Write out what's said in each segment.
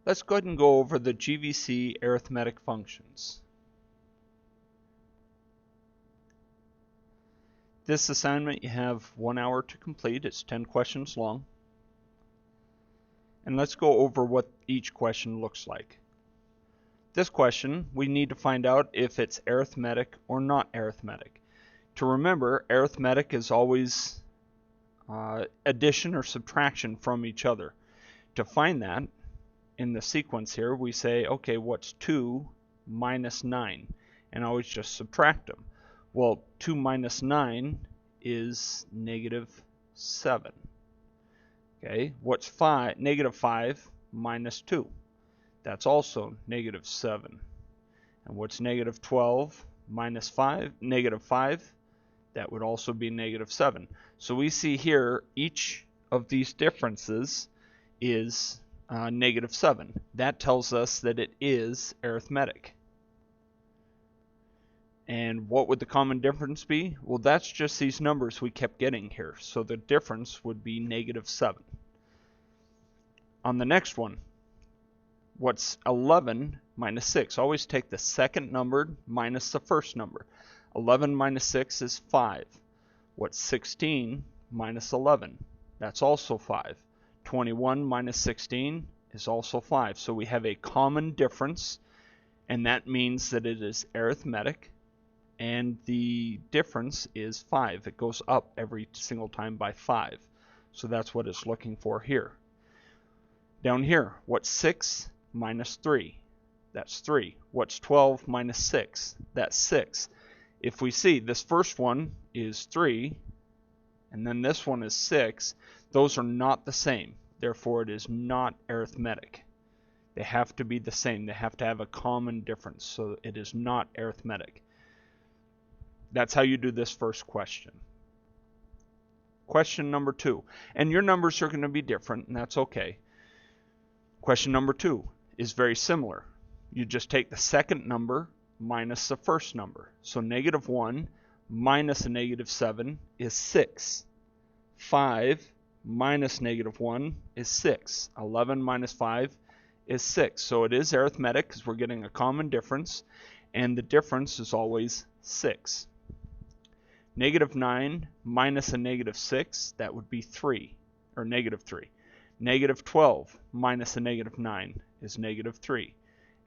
Let's go ahead and go over the GVC arithmetic functions. This assignment you have 1 hour to complete. It's 10 questions long. And let's go over what each question looks like. This question, we need to find out if it's arithmetic or not arithmetic. To remember, arithmetic is always addition or subtraction from each other. To find that, in the sequence here, we say, okay, what's 2 minus 9? And always just subtract them. Well, 2 minus 9 is negative 7. Okay, what's negative 5 minus 2? That's also negative 7. And what's negative 12 minus 5? Negative 5, that would also be negative 7. So we see here each of these differences is negative 7. That tells us that it is arithmetic. And what would the common difference be? Well, that's just these numbers we kept getting here. So the difference would be negative 7. On the next one, what's 11 minus 6? Always take the second number minus the first number. 11 minus 6 is 5. What's 16 minus 11? That's also 5. 21 minus 16 is also 5. So we have a common difference, and that means that it is arithmetic, and the difference is 5. It goes up every single time by 5. So that's what it's looking for here. Down here, what's 6 minus 3? That's 3. What's 12 minus 6? That's 6. If we see this first one is 3, and then this one is 6, those are not the same. Therefore, it is not arithmetic. They have to be the same. They have to have a common difference. So it is not arithmetic. That's how you do this first question. Question number 2. And your numbers are going to be different, and that's okay. Question number 2 is very similar. You just take the second number minus the first number. So negative 1 minus a negative 7 is 6. 5 minus negative 1 is 6. 11 minus 5 is 6. So it is arithmetic because we're getting a common difference, and the difference is always 6. Negative 9 minus a negative 6, that would be 3, or negative 3. Negative 12 minus a negative 9 is negative 3.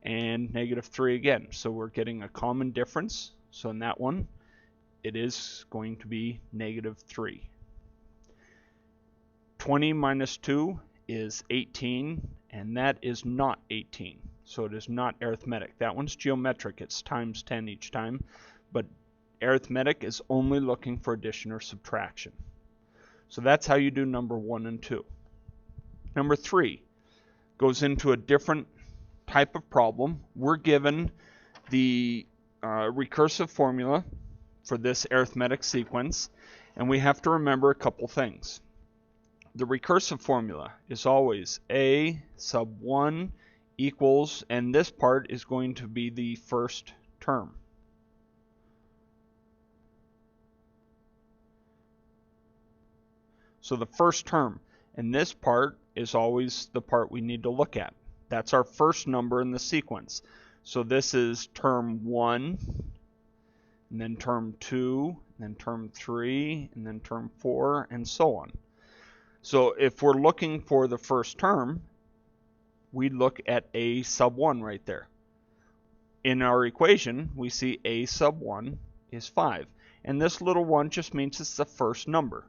And negative 3 again. So we're getting a common difference. So in that one, it is going to be negative 3. 20 minus 2 is 18, and that is not 18. So it is not arithmetic. That one's geometric. It's times 10 each time. But arithmetic is only looking for addition or subtraction. So that's how you do number 1 and 2. Number 3 goes into a different type of problem. We're given the recursive formula for this arithmetic sequence, and we have to remember a couple things. The recursive formula is always a sub 1 equals, and this part is going to be the first term. So the first term, and this part is always the part we need to look at. That's our first number in the sequence. So this is term 1, and then term 2, and then term 3, and then term 4, and so on. So if we're looking for the first term, we look at a sub 1 right there. In our equation, we see a sub 1 is 5. And this little 1 just means it's the first number.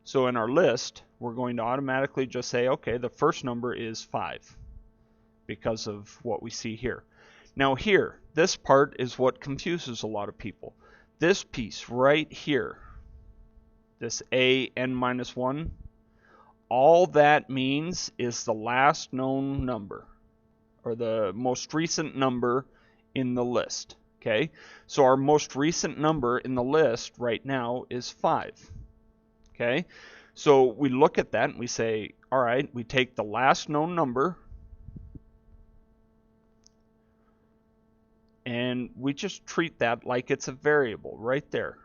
So in our list, we're going to automatically just say, okay, the first number is 5 because of what we see here. Now here, this part is what confuses a lot of people. This piece right here, this a n minus 1, all that means is the last known number, or the most recent number in the list. Okay, so our most recent number in the list right now is 5. Okay, so we look at that and we say, all right, we take the last known number and we just treat that like it's a variable right there.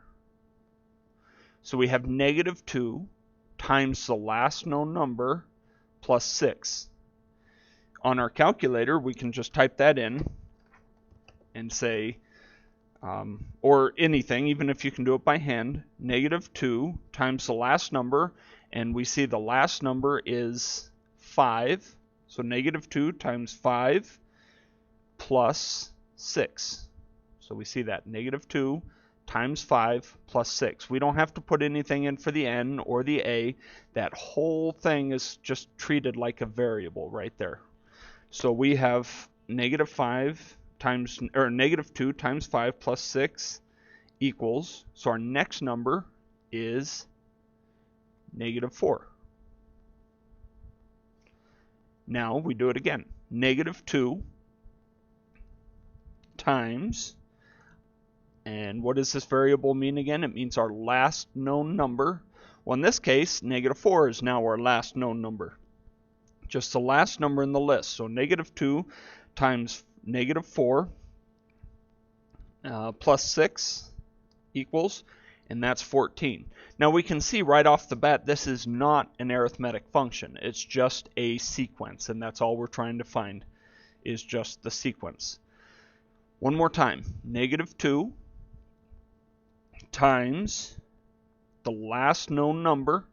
So we have negative 2 times the last known number plus 6. on our calculator, we can just type that in and say, or anything, even if you can do it by hand, -2 times the last number, and we see the last number is 5, so -2 times 5 plus 6. So we see that -2 times 5 plus 6. We don't have to put anything in for the n or the a. That whole thing is just treated like a variable right there. So we have -2 times 5 plus 6 equals, so our next number is -4. Now we do it again. -2 times, and what does this variable mean again? It means our last known number. Well, in this case, -4 is now our last known number. Just the last number in the list. So -2 times -4 plus 6 equals, and that's 14. Now we can see right off the bat this is not an arithmetic function. It's just a sequence, and that's all we're trying to find is just the sequence. One more time. -2 times the last known number.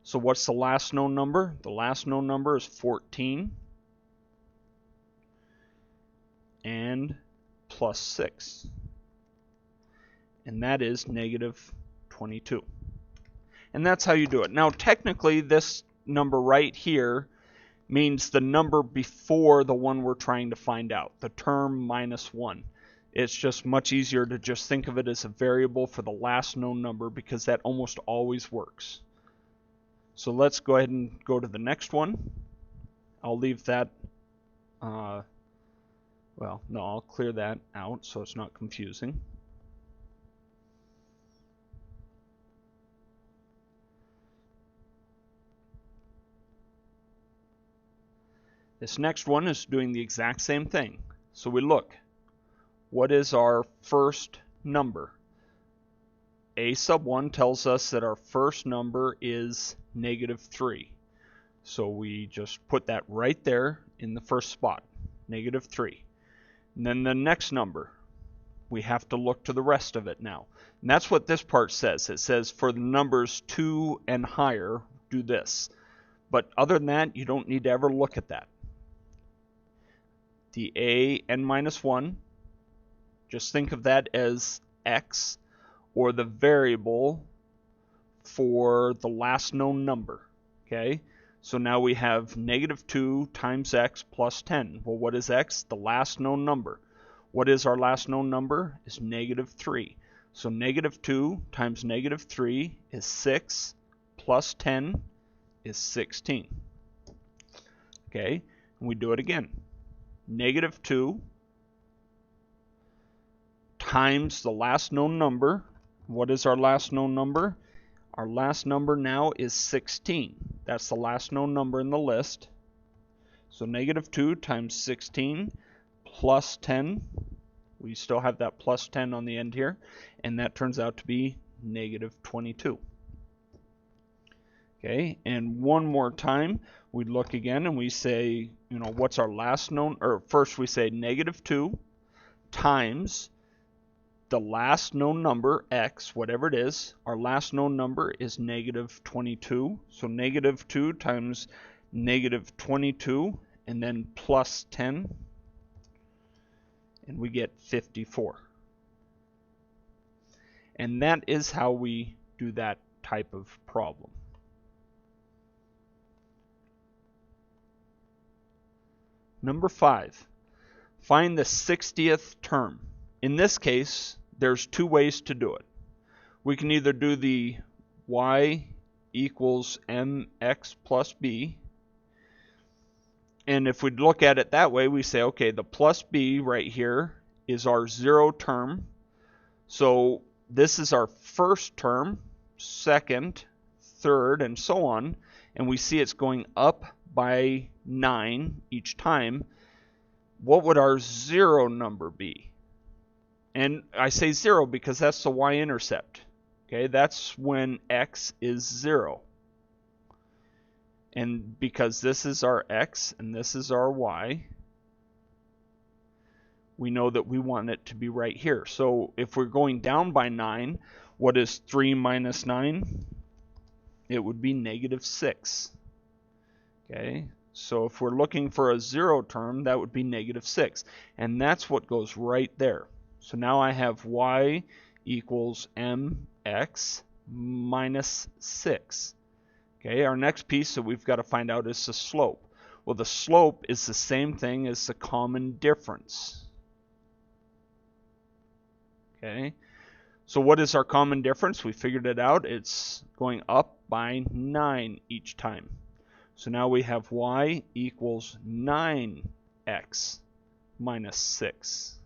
So what's the last known number? The last known number is 14 and plus 6. And that is -22. And that's how you do it. Now technically this number right here means the number before the one we're trying to find out, the term -1. It's just much easier to just think of it as a variable for the last known number because that almost always works. So let's go ahead and go to the next one. I'll leave that, well, no, I'll clear that out so it's not confusing. This next one is doing the exact same thing. So we look, what is our first number? A sub 1 tells us that our first number is -3. So we just put that right there in the first spot, -3. And then the next number, we have to look to the rest of it now. And that's what this part says. It says for the numbers 2 and higher, do this. But other than that, you don't need to ever look at that. The a n-1, just think of that as x, or the variable for the last known number. Okay, so now we have -2 times x plus 10. Well, what is x? The last known number. What is our last known number? Is -3. So -2 times -3 is 6 plus 10 is 16. Okay, and we do it again. -2 times the last known number. What is our last known number? Our last number now is 16. That's the last known number in the list. So -2 times 16 plus 10. We still have that plus 10 on the end here. And that turns out to be -22. Okay, and one more time, we look again and we say, you know, what's our last known, or first we say -2 times the last known number, x, whatever it is. Our last known number is -22. So -2 times -22 and then plus 10, and we get 54. And that is how we do that type of problem. Number 5, find the 60th term. In this case, there's two ways to do it. We can either do the y equals mx plus b, and if we look at it that way, we say, okay, the plus b right here is our 0 term. So this is our first term, second, third, and so on, and we see it's going up by 9 each time. What would our 0 number be? And I say 0 because that's the y-intercept. Okay, that's when x is 0. And because this is our x and this is our y, we know that we want it to be right here. So if we're going down by 9, what is 3 minus 9? It would be -6. Okay, so if we're looking for a 0 term, that would be -6. And that's what goes right there. So now I have y equals mx minus 6. Okay, our next piece that we've got to find out is the slope. Well, the slope is the same thing as the common difference. Okay, so what is our common difference? We figured it out. It's going up by 9 each time. So now we have y equals 9x minus 6.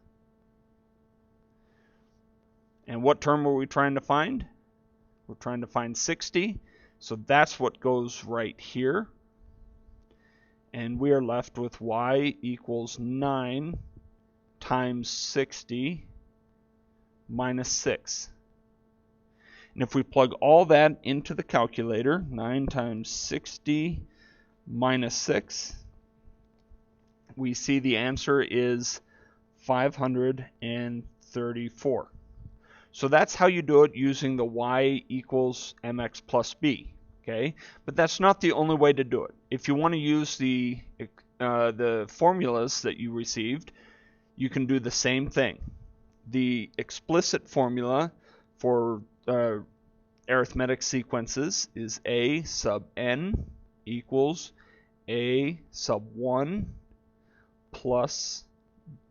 And what term are we trying to find? We're trying to find 60. So that's what goes right here. And we are left with y equals 9 times 60 minus 6. And if we plug all that into the calculator, 9 times 60 minus 6, we see the answer is 534. So that's how you do it using the y equals mx plus b. Okay, but that's not the only way to do it. If you want to use the formulas that you received, you can do the same thing. The explicit formula for arithmetic sequences is a sub n equals a sub 1 plus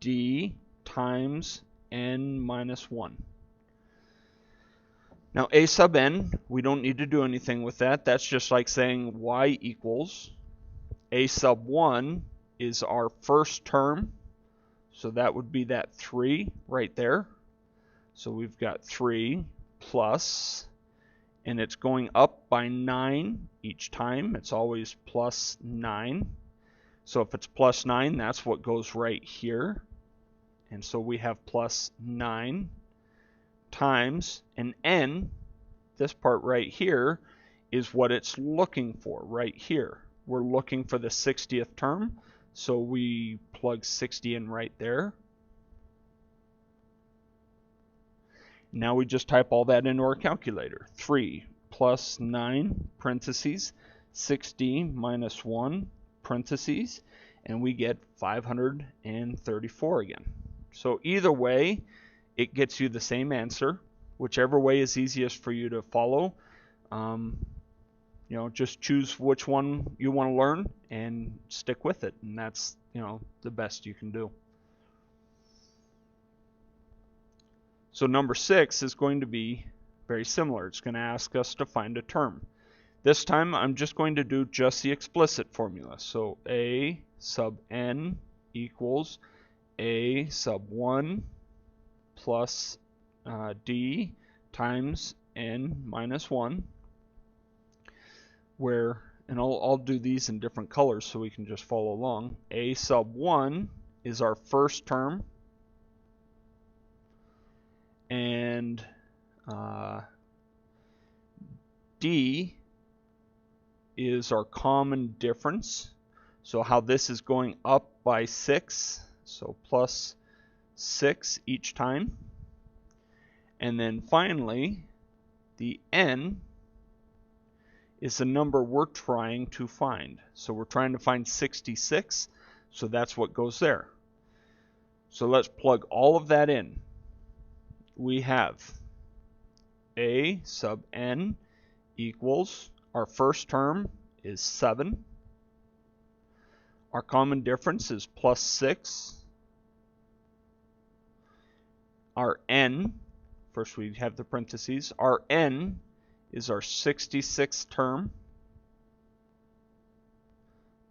d times n minus 1. Now a sub n, we don't need to do anything with that. That's just like saying y equals a sub 1 is our first term. So that would be that 3 right there. So we've got 3 plus, and it's going up by 9 each time. It's always plus 9. So if it's plus 9, that's what goes right here. And so we have plus 9 times an n, this part right here, is what it's looking for right here. We're looking for the 60th term, so we plug 60 in right there. Now we just type all that into our calculator. 3 plus 9 parentheses 60 minus 1 parentheses, and we get 534 again. So either way, it gets you the same answer. Whichever way is easiest for you to follow. Just choose which one you want to learn and stick with it, and that's the best you can do. So number 6 is going to be very similar. It's going to ask us to find a term. This time I'm just going to do just the explicit formula. So a sub n equals a sub 1 plus d times n minus 1, and I'll do these in different colors so we can just follow along. A sub 1 is our first term, and d is our common difference. So how this is going up by 6, so plus 6 each time. And then finally, the n is the number we're trying to find. So we're trying to find 66, so that's what goes there. So let's plug all of that in. We have a sub n equals, our first term is 7. Our common difference is plus 6. Our n, first we have the parentheses, our n is our 66th term,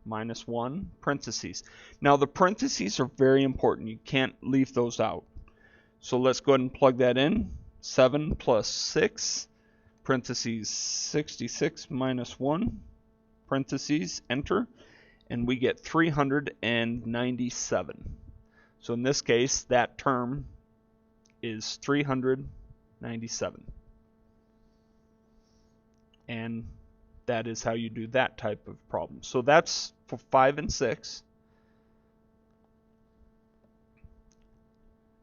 minus 1, parentheses. Now the parentheses are very important. You can't leave those out. So let's go ahead and plug that in. 7 plus 6, parentheses 66 minus 1, parentheses, enter, and we get 397. So in this case, that term is 397. And that is how you do that type of problem. So that's for 5 and 6.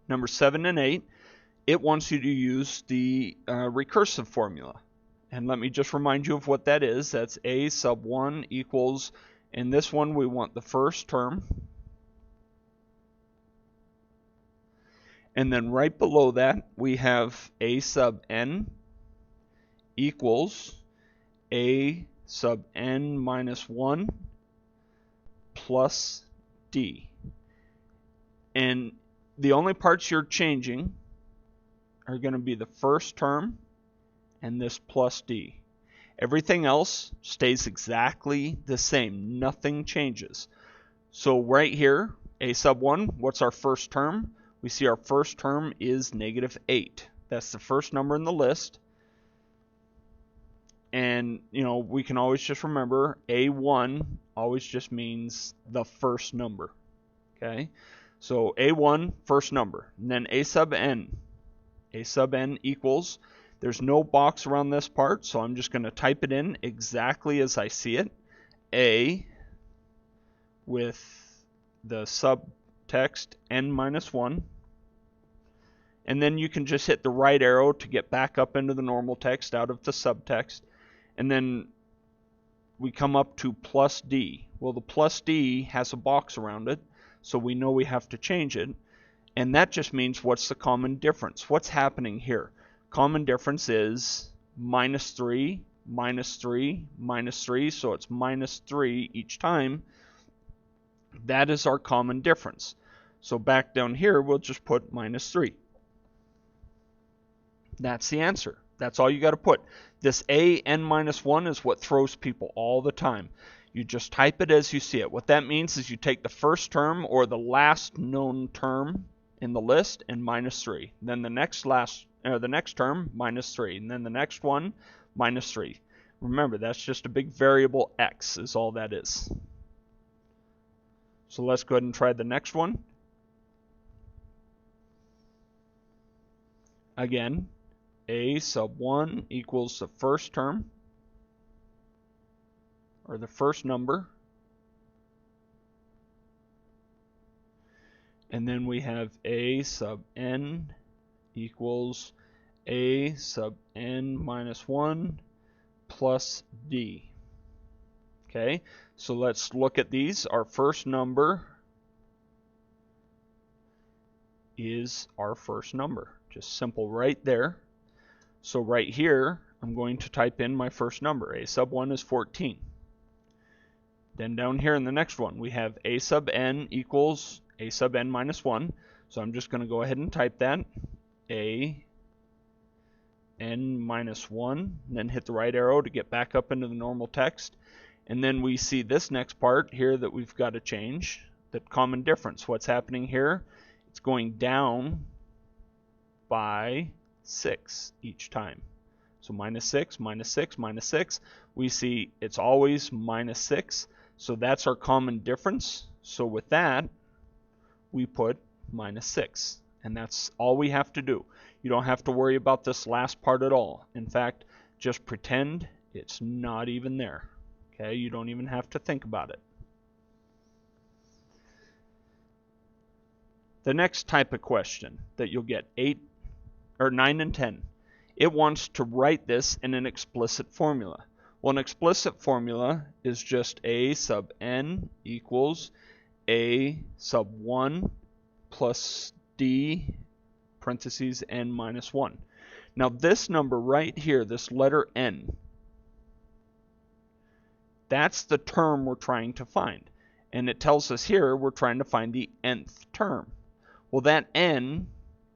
Number 7 and 8, it wants you to use the recursive formula. And let me just remind you of what that is. That's a sub 1 equals, in this one we want the first term. And then right below that we have a sub n equals a sub n minus 1 plus d. And the only parts you're changing are going to be the first term and this plus d. Everything else stays exactly the same. Nothing changes. So right here, a sub 1, what's our first term? We see our first term is -8. That's the first number in the list. And, you know, we can always just remember A1 always just means the first number. Okay? So A1, first number. And then A sub n. A sub n equals, there's no box around this part, so I'm just going to type it in exactly as I see it. A with the subtext n minus 1. And then you can just hit the right arrow to get back up into the normal text out of the subtext. And then we come up to plus d. Well, the plus d has a box around it, so we know we have to change it. And that just means what's the common difference? What's happening here? Common difference is -3, -3, -3, so it's -3 each time. That is our common difference. So back down here, we'll just put -3. That's the answer. That's all you got to put. This a n minus 1 is what throws people all the time. You just type it as you see it. What that means is you take the first term or the last known term in the list and -3. Then the next term -3, and then the next one -3. Remember, that's just a big variable x is all that is. So let's go ahead and try the next one. Again, a sub 1 equals the first term, or the first number. And then we have a sub n equals a sub n minus 1 plus d. Okay, so let's look at these. Our first number is our first number. Just simple right there. So right here, I'm going to type in my first number. A sub 1 is 14. Then down here in the next one, we have a sub n equals a sub n minus 1. So I'm just going to go ahead and type that. A n minus 1. And then hit the right arrow to get back up into the normal text. And then we see this next part here that we've got to change. The common difference. What's happening here? It's going down by 6 each time. So -6, -6, -6. We see it's always -6. So that's our common difference. So with that, we put -6. And that's all we have to do. You don't have to worry about this last part at all. In fact, just pretend it's not even there. Okay, you don't even have to think about it. The next type of question that you'll get 9 and 10. It wants to write this in an explicit formula. Well, an explicit formula is just a sub n equals a sub 1 plus d parentheses n minus 1. Now this number right here, this letter n, that's the term we're trying to find. And it tells us here we're trying to find the nth term. Well, that n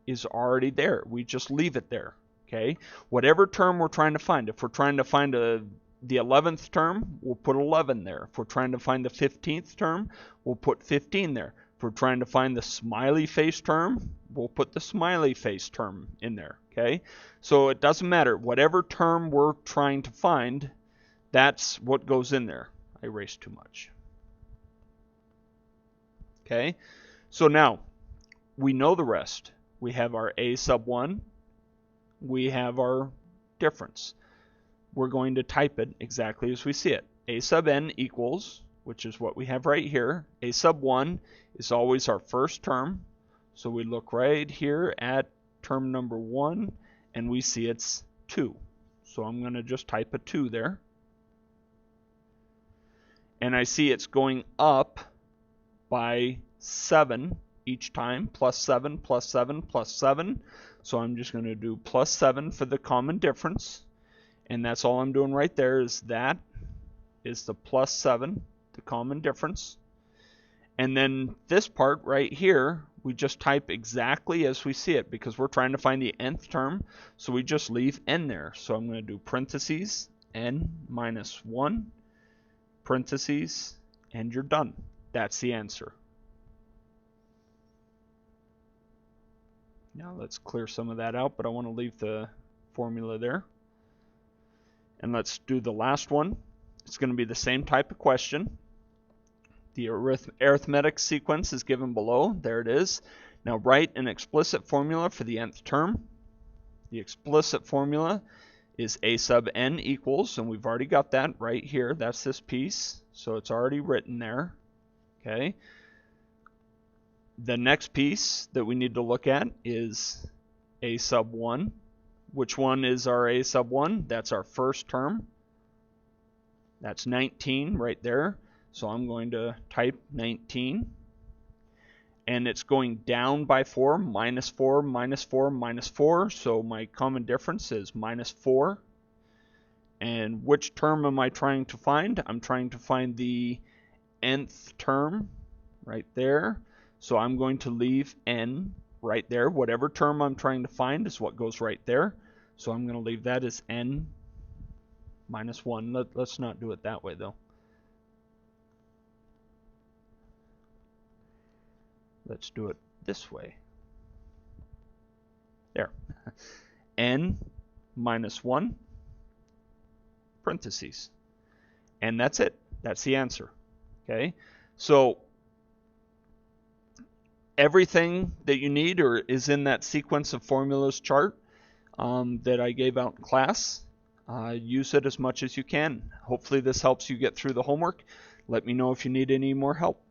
is already there. We just leave it there. Okay? Whatever term we're trying to find. If we're trying to find the 11th term, we'll put 11 there. If we're trying to find the 15th term, we'll put 15 there. If we're trying to find the smiley face term, we'll put the smiley face term in there. Okay? So it doesn't matter. Whatever term we're trying to find, that's what goes in there. I erased too much. Okay? So now, we know the rest. We have our a sub 1. We have our difference. we're going to type it exactly as we see it. A sub n equals, which is what we have right here. A sub 1 is always our first term. So we look right here at term number 1, and we see it's 2. So I'm going to just type a 2 there. And I see it's going up by 7 each time, plus 7, plus 7, plus 7. So I'm just going to do plus 7 for the common difference. And that's all I'm doing right there, is that is the plus 7, the common difference. And then this part right here, we just type exactly as we see it, because we're trying to find the nth term, so we just leave n there. So I'm going to do parentheses, n minus 1, parentheses, and you're done. That's the answer. Now let's clear some of that out, but I want to leave the formula there. And let's do the last one. It's going to be the same type of question. The arithmetic sequence is given below. There it is. Now write an explicit formula for the nth term. The explicit formula is a sub n equals, and we've already got that right here. That's this piece. So it's already written there. Okay. The next piece that we need to look at is a sub 1. Which one is our a sub 1? That's our first term. That's 19 right there. So I'm going to type 19. And it's going down by 4, minus 4, minus 4, minus 4. So my common difference is minus 4. And which term am I trying to find? I'm trying to find the nth term right there. So I'm going to leave n right there. Whatever term I'm trying to find is what goes right there. So I'm going to leave that as n minus 1. Let's not do it that way though. Let's do it this way. There. n minus 1, parentheses. And that's it. That's the answer. Okay? So everything that you need is in that sequence of formulas chart that I gave out in class. Use it as much as you can. Hopefully this helps you get through the homework. Let me know if you need any more help.